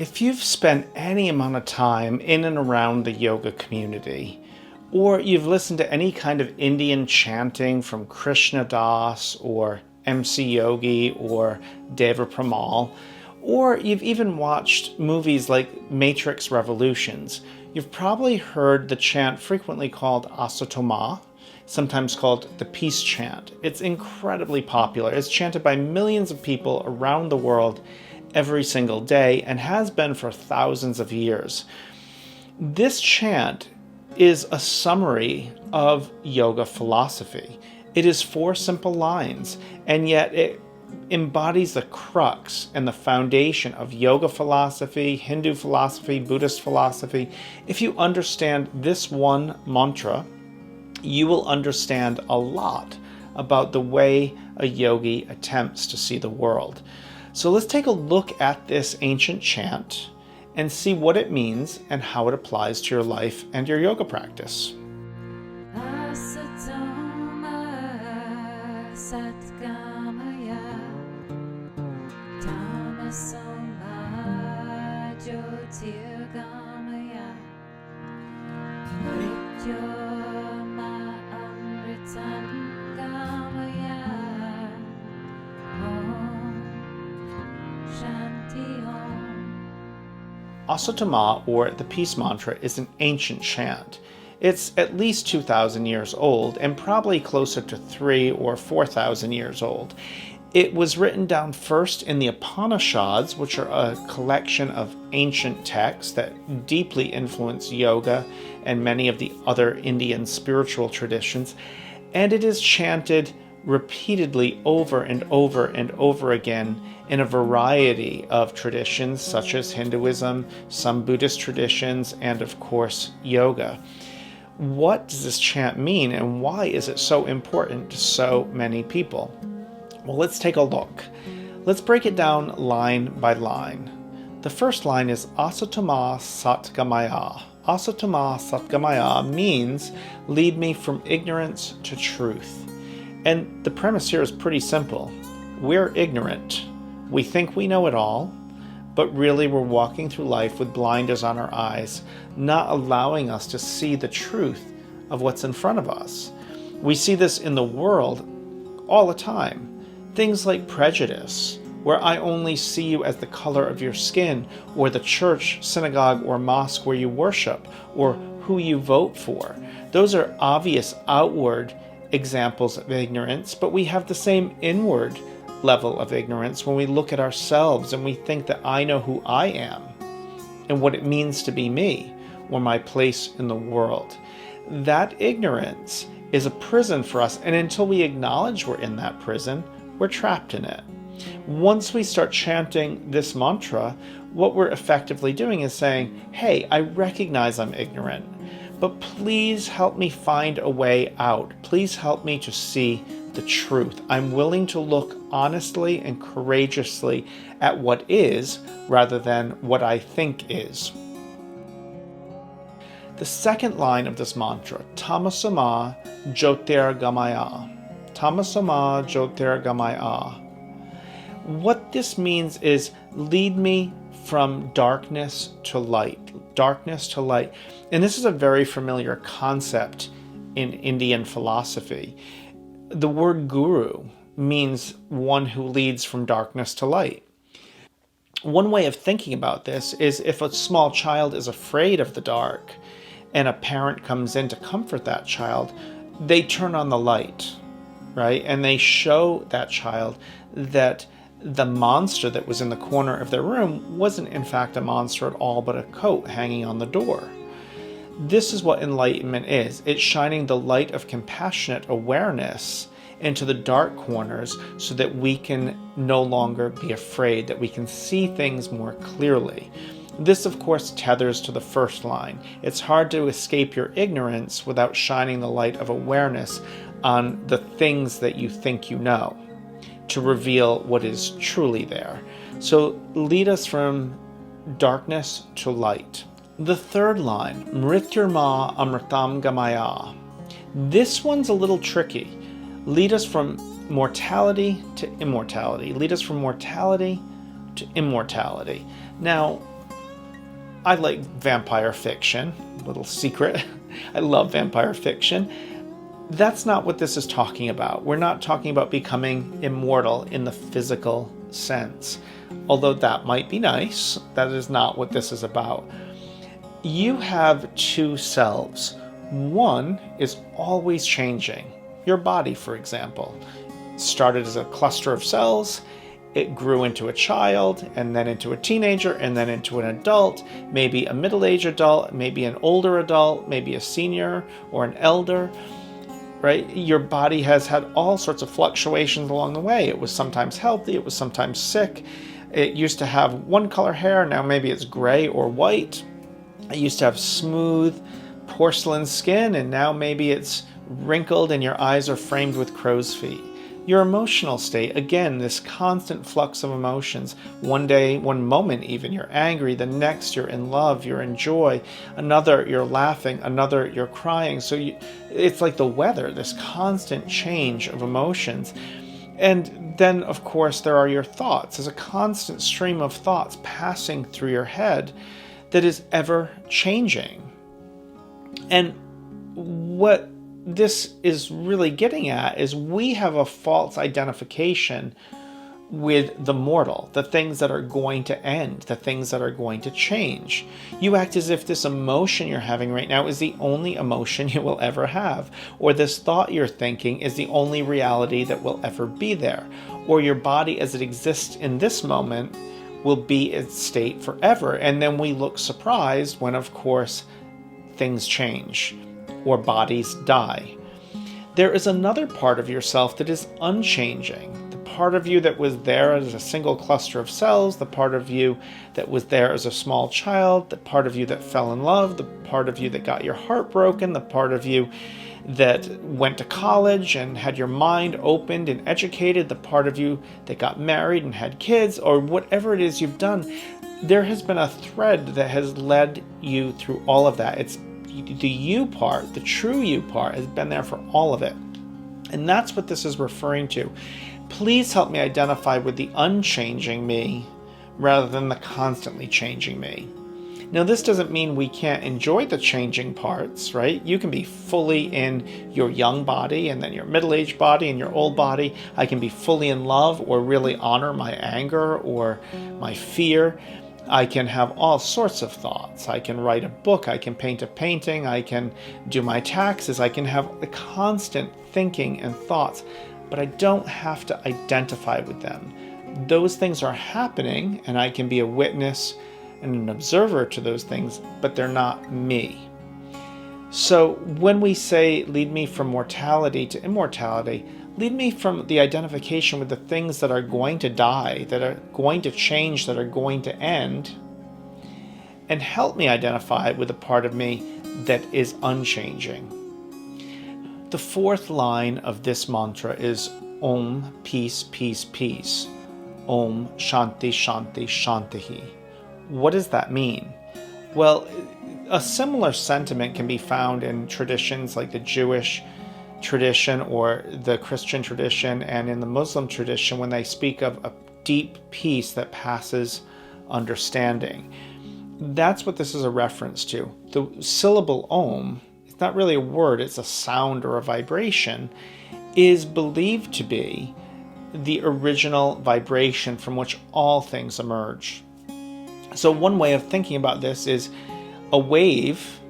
If you've spent any amount of time in and around the yoga community, or you've listened to any kind of Indian chanting from Krishna Das or MC Yogi or Deva Premal, or you've even watched movies like Matrix Revolutions, you've probably heard the chant frequently called Asatoma, sometimes called the peace chant. It's incredibly popular. It's chanted by millions of people around the world every single day and has been for thousands of years. This chant is a summary of yoga philosophy. It is 4 simple lines, and yet it embodies the crux and the foundation of yoga philosophy, Hindu philosophy, Buddhist philosophy. If you understand this one mantra, you will understand a lot about the way a yogi attempts to see the world. So let's take a look at this ancient chant and see what it means and how it applies to your life and your yoga practice. Asatoma satgamaya tamasoma jyotirgamaya mrityoma amritam gamaya Shanti Om. Asatoma, or the peace mantra, is an ancient chant. It's at least 2,000 years old and probably closer to 3,000 or 4,000 years old. It was written down first in the Upanishads, which are a collection of ancient texts that deeply influence yoga and many of the other Indian spiritual traditions, and it is chanted repeatedly over and over and over again in a variety of traditions such as Hinduism, some Buddhist traditions, and of course yoga. What does this chant mean, and why is it so important to so many people? Well, let's take a look. Let's break it down line by line. The first line is Asatoma satgamaya. Asatoma satgamaya means lead me from ignorance to truth. And the premise here is pretty simple. We're ignorant. We think we know it all, but really we're walking through life with blinders on our eyes, not allowing us to see the truth of what's in front of us. We see this in the world all the time. Things like prejudice, where I only see you as the color of your skin, or the church, synagogue, or mosque where you worship, or who you vote for. Those are obvious outward examples of ignorance, but we have the same inward level of ignorance when we look at ourselves and we think that I know who I am and what it means to be me or my place in the world. That ignorance is a prison for us, and until we acknowledge we're in that prison, we're trapped in it. Once we start chanting this mantra, what we're effectively doing is saying, hey, I recognize I'm ignorant, but please help me find a way out. Please help me to see the truth. I'm willing to look honestly and courageously at what is rather than what I think is. The second line of this mantra, Tamasoma Jyotirgamaya. Tamasoma Jyotirgamaya. What this means is lead me from darkness to light. Darkness to light. And this is a very familiar concept in Indian philosophy. The word guru means one who leads from darkness to light. One way of thinking about this is if a small child is afraid of the dark and a parent comes in to comfort that child, they turn on the light, right? And they show that child that the monster that was in the corner of their room wasn't in fact a monster at all, but a coat hanging on the door. This is what enlightenment is. It's shining the light of compassionate awareness into the dark corners so that we can no longer be afraid, that we can see things more clearly. This, of course, tethers to the first line. It's hard to escape your ignorance without shining the light of awareness on the things that you think you know, to reveal what is truly there. So lead us from darkness to light. The third line, Mrityurma Amritam Gamaya. This one's a little tricky. Lead us from mortality to immortality. Lead us from mortality to immortality. Now, I like vampire fiction. Little secret. I love vampire fiction. That's not what this is talking about. We're not talking about becoming immortal in the physical sense. Although that might be nice, that is not what this is about. You have two selves. One is always changing. Your body, for example, started as a cluster of cells. It grew into a child, and then into a teenager, and then into an adult, maybe a middle-aged adult, maybe an older adult, maybe a senior or an elder, right? Your body has had all sorts of fluctuations along the way. It was sometimes healthy, it was sometimes sick. It used to have one color hair, now maybe it's gray or white. It used to have smooth porcelain skin, and now maybe it's wrinkled and your eyes are framed with crow's feet. Your emotional state, again, this constant flux of emotions. One day, one moment even, you're angry. The next, you're in love, you're in joy. Another, you're laughing. Another, you're crying. So it's like the weather, this constant change of emotions. And then, of course, there are your thoughts. There's a constant stream of thoughts passing through your head that is ever changing. And what this is really getting at is we have a false identification with the mortal, the things that are going to end, the things that are going to change. You act as if this emotion you're having right now is the only emotion you will ever have, or this thought you're thinking is the only reality that will ever be there, or your body as it exists in this moment will be its state forever. And then we look surprised when, of course, things change or bodies die. There is another part of yourself that is unchanging. The part of you that was there as a single cluster of cells, the part of you that was there as a small child, the part of you that fell in love, the part of you that got your heart broken, the part of you that went to college and had your mind opened and educated, the part of you that got married and had kids, or whatever it is you've done. There has been a thread that has led you through all of that. It's the you part, the true you part, has been there for all of it. And that's what this is referring to. Please help me identify with the unchanging me rather than the constantly changing me. Now, this doesn't mean we can't enjoy the changing parts, right? You can be fully in your young body and then your middle-aged body and your old body. I can be fully in love or really honor my anger or my fear. I can have all sorts of thoughts. I can write a book. I can paint a painting. I can do my taxes. I can have a constant thinking and thoughts, but I don't have to identify with them. Those things are happening, and I can be a witness and an observer to those things, but they're not me. So when we say, lead me from mortality to immortality, lead me from the identification with the things that are going to die, that are going to change, that are going to end, and help me identify with the part of me that is unchanging. The fourth line of this mantra is Om, peace, peace, peace. Om, shanti, shanti, shantihi. What does that mean? Well, a similar sentiment can be found in traditions like the Jewish tradition or the Christian tradition and in the Muslim tradition when they speak of a deep peace that passes understanding. That's what this is a reference to. The syllable Om, it's not really a word, it's a sound or a vibration, is believed to be the original vibration from which all things emerge. So one way of thinking about this is a wave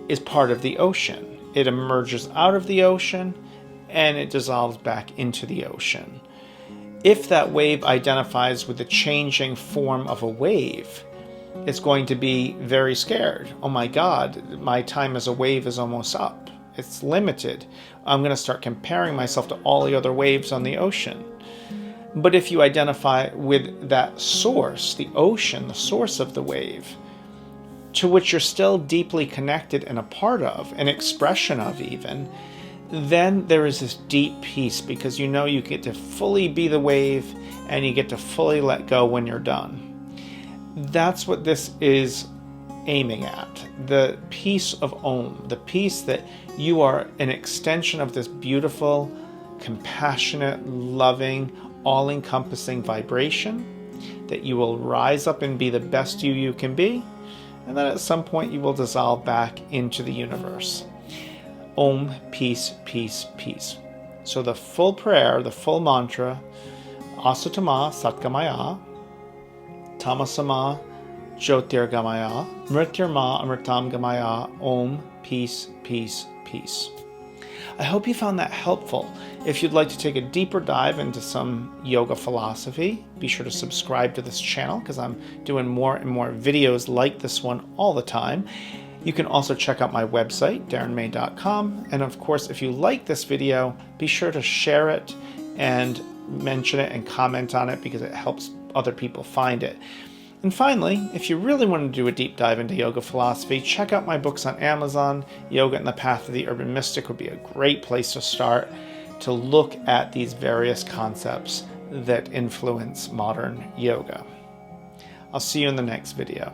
is part of the ocean. It emerges out of the ocean and it dissolves back into the ocean. If that wave identifies with the changing form of a wave, it's going to be very scared. Oh my God, my time as a wave is almost up. It's limited. I'm going to start comparing myself to all the other waves on the ocean. But if you identify with that source, the ocean, the source of the wave, to which you're still deeply connected and a part of, an expression of even, then there is this deep peace because you know you get to fully be the wave and you get to fully let go when you're done. That's what this is aiming at. The peace of Om, the peace that you are an extension of this beautiful, compassionate, loving, all-encompassing vibration that you will rise up and be the best you can be, and then at some point you will dissolve back into the universe. Om, peace, peace, peace. So the full prayer, the full mantra, Asatoma Satgamaya, Tamasama Jyotirgamaya, Mrityurma Amritam Gamaya, Om, peace, peace, peace. I hope you found that helpful. If you'd like to take a deeper dive into some yoga philosophy, be sure to subscribe to this channel because I'm doing more and more videos like this one all the time. You can also check out my website, darrenmay.com. And of course, if you like this video, be sure to share it and mention it and comment on it because it helps other people find it. And finally, if you really want to do a deep dive into yoga philosophy, check out my books on Amazon. Yoga and the Path of the Urban Mystic would be a great place to start to look at these various concepts that influence modern yoga. I'll see you in the next video.